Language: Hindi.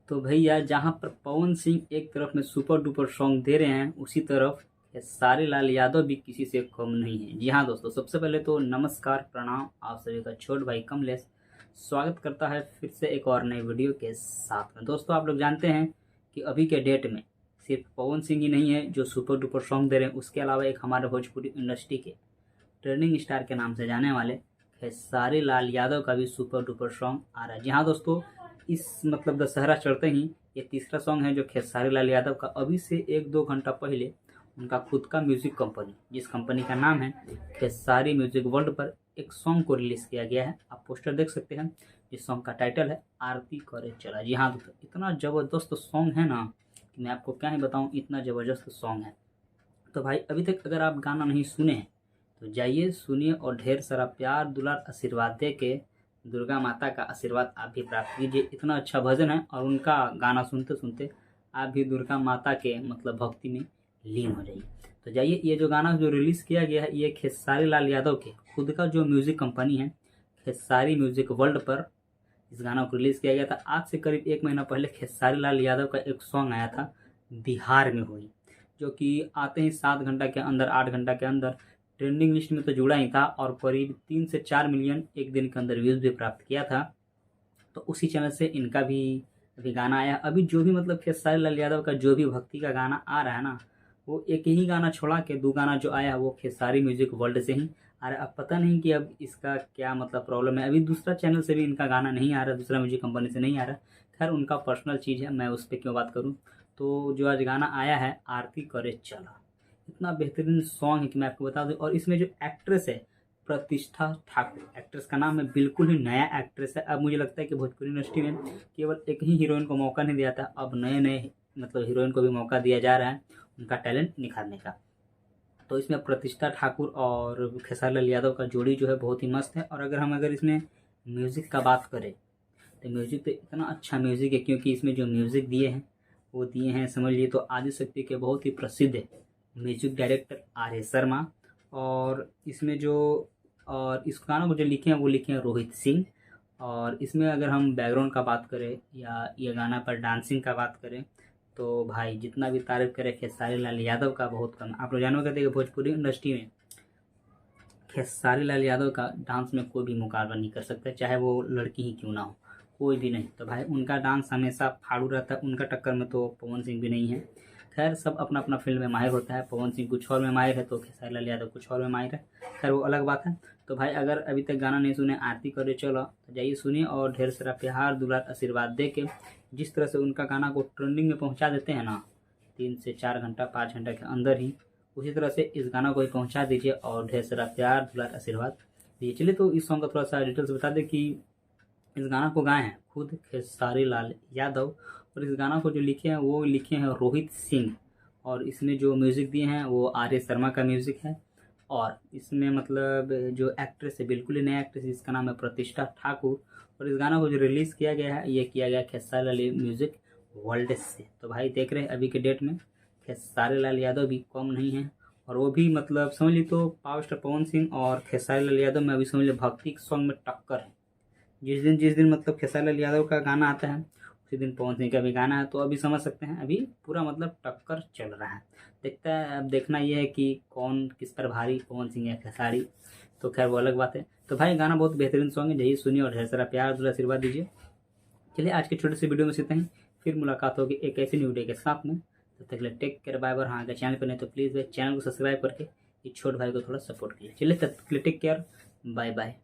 तो भैया जहाँ पर पवन सिंह एक तरफ में सुपर डुपर सॉन्ग दे रहे हैं, उसी तरफ खेसारी लाल यादव भी किसी से कम नहीं है। जी हाँ दोस्तों, सबसे पहले तो नमस्कार प्रणाम, आप सभी का छोट भाई कमलेश स्वागत करता है फिर से एक और नई वीडियो के साथ में। दोस्तों आप लोग जानते हैं कि अभी के डेट में सिर्फ पवन सिंह ही नहीं है जो सुपर डुपर सॉन्ग दे रहे हैं, उसके अलावा एक हमारे भोजपुरी इंडस्ट्री के ट्रेंडिंग स्टार के नाम से जाने वाले खेसारी लाल यादव का भी सुपर डुपर सॉन्ग आ रहा है। जी हाँ दोस्तों, इस मतलब दशहरा चढ़ते ही ये तीसरा सॉन्ग है जो खेसारी लाल यादव का अभी से 1-2 घंटा पहले उनका खुद का म्यूजिक कंपनी, जिस कंपनी का नाम है खेसारी म्यूजिक वर्ल्ड, पर एक सॉन्ग को रिलीज किया गया है। आप पोस्टर देख सकते हैं, इस सॉन्ग का टाइटल है आरती करे चला। जी हाँ दोस्तों, इतना ज़बरदस्त सॉन्ग है ना कि मैं आपको क्या ही बताऊँ, इतना ज़बरदस्त सॉन्ग है। तो भाई अभी तक अगर आप गाना नहीं सुने हैं तो जाइए सुनिए और ढेर सारा प्यार दुलार आशीर्वाद दे के दुर्गा माता का आशीर्वाद आप भी प्राप्त कीजिए। इतना अच्छा भजन है और उनका गाना सुनते सुनते आप भी दुर्गा माता के मतलब भक्ति में लीन हो जाइए। तो जाइए, ये जो गाना जो रिलीज़ किया गया है ये खेसारी लाल यादव के खुद का जो म्यूज़िक कंपनी है खेसारी म्यूजिक वर्ल्ड पर इस गाना को रिलीज़ किया गया था। आज से करीब 1 महीना पहले खेसारी लाल यादव का एक सॉन्ग आया था बिहार में हुई, जो कि आते ही 7 घंटा के अंदर 8 घंटा के अंदर ट्रेंडिंग लिस्ट में तो जुड़ा ही था और करीब 3 से 4 मिलियन एक दिन के अंदर व्यूज़ भी प्राप्त किया था। तो उसी चैनल से इनका भी अभी गाना आया। अभी जो भी मतलब खेसारी लाल यादव का जो भी भक्ति का गाना आ रहा है ना, वो एक ही गाना छोड़ा के 2 गाना जो आया वो खेसारी म्यूजिक वर्ल्ड से ही आ रहा है। अब पता नहीं कि अब इसका क्या मतलब प्रॉब्लम है, अभी दूसरा चैनल से भी इनका गाना नहीं आ रहा, दूसरा म्यूजिक कंपनी से नहीं आ रहा। खैर उनका पर्सनल चीज़ है, मैं उस पर क्यों बात करूँ। तो जो आज गाना आया है आरती करे चला, इतना बेहतरीन सॉन्ग है कि मैं आपको बता दूं। और इसमें जो एक्ट्रेस है प्रतिष्ठा ठाकुर, एक्ट्रेस का नाम है, बिल्कुल ही नया एक्ट्रेस है। अब मुझे लगता है कि भोजपुरी इंडस्ट्री में केवल एक ही हीरोइन को मौका नहीं दिया था, अब नए नए मतलब हीरोइन को भी मौका दिया जा रहा है उनका टैलेंट निखारने का। तो इसमें प्रतिष्ठा ठाकुर और खेसारी लाल यादव का जोड़ी जो है बहुत ही मस्त है। और अगर इसमें म्यूज़िक का बात करें तो म्यूज़िक तो इतना अच्छा म्यूज़िक है, क्योंकि इसमें जो म्यूज़िक दिए हैं वो दिए हैं समझ लिए तो आदिशक्ति के बहुत ही प्रसिद्ध म्यूजिक डायरेक्टर आर.ए. शर्मा। और इसमें जो और इस गानों को जो लिखे हैं वो लिखे हैं रोहित सिंह। और इसमें अगर हम बैकग्राउंड का बात करें या ये गाना पर डांसिंग का बात करें तो भाई जितना भी तारीफ करे खेसारी लाल यादव का बहुत कम। आप लोग जानोगे कि भोजपुरी इंडस्ट्री में खेसारी लाल यादव का डांस में कोई भी मुकाबला नहीं कर सकता, चाहे वो लड़की ही क्यों ना हो, कोई भी नहीं। तो भाई उनका डांस हमेशा फाड़ू रहता है, उनका टक्कर में तो पवन सिंह भी नहीं है। खैर सब अपना अपना फील्ड में माहिर होता है, पवन सिंह कुछ और में माहिर है तो खेसारी लाल यादव कुछ और में माहिर है, खैर वो अलग बात है। तो भाई अगर अभी तक गाना नहीं सुने आरती करे चलो तो जाइए सुनिए और ढेर सारा प्यार दुलार आशीर्वाद दे के जिस तरह से उनका गाना को ट्रेंडिंग में पहुँचा देते हैं ना 3 से 4 घंटा 5 घंटा के अंदर ही, उसी तरह से इस गाना को भी पहुँचा दीजिए और ढेर सारा प्यार दुलार आशीर्वाद दीजिए। चलिए तो इस सॉन्ग का थोड़ा सा डिटेल्स बता दें कि इस गाना को गाए हैं खुद खेसारी लाल यादव और इस गाना को जो लिखे हैं वो लिखे हैं रोहित सिंह। और इसमें जो म्यूज़िक दिए हैं वो आर.ए. शर्मा का म्यूज़िक है। और इसमें मतलब जो एक्ट्रेस है बिल्कुल ही नया एक्ट्रेस, इसका नाम है प्रतिष्ठा ठाकुर। और इस गाना को जो रिलीज़ किया गया है ये किया गया खेसारी लाल म्यूज़िक वर्ल्ड से। तो भाई देख रहे हैं अभी के डेट में खेसारी लाल यादव भी कम नहीं है, और वो भी मतलब समझ ली तो पावर स्टार पवन सिंह और खेसारी लाल यादव में अभी समझ ली भक्ति सॉन्ग में टक्कर है। जिस दिन मतलब खेसारी लाल यादव का गाना आता है उसी दिन पवन सिंह का भी गाना है, तो अभी समझ सकते हैं अभी पूरा मतलब टक्कर चल रहा है। देखता है अब देखना ये है कि कौन किस पर भारी, पवन सिंह या खेसारी, तो खैर वो अलग बात है। तो भाई गाना बहुत बेहतरीन सॉन्ग है, जाइए सुनिए और ढेर सारा प्यार दुलार आशीर्वाद दीजिए। चलिए आज के छोटे से वीडियो में से इतना ही, फिर मुलाकात होगी एक ऐसी न्यू वीडियो के साथ में। तब तक के लिए टेक केयर, बाय बाय। हाँ अगर चैनल पर नहीं तो प्लीज़ चैनल को सब्सक्राइब करके इस छोटे भाई को थोड़ा सपोर्ट कीजिए। चलिए तब तक के लिए टेक केयर, बाय बाय।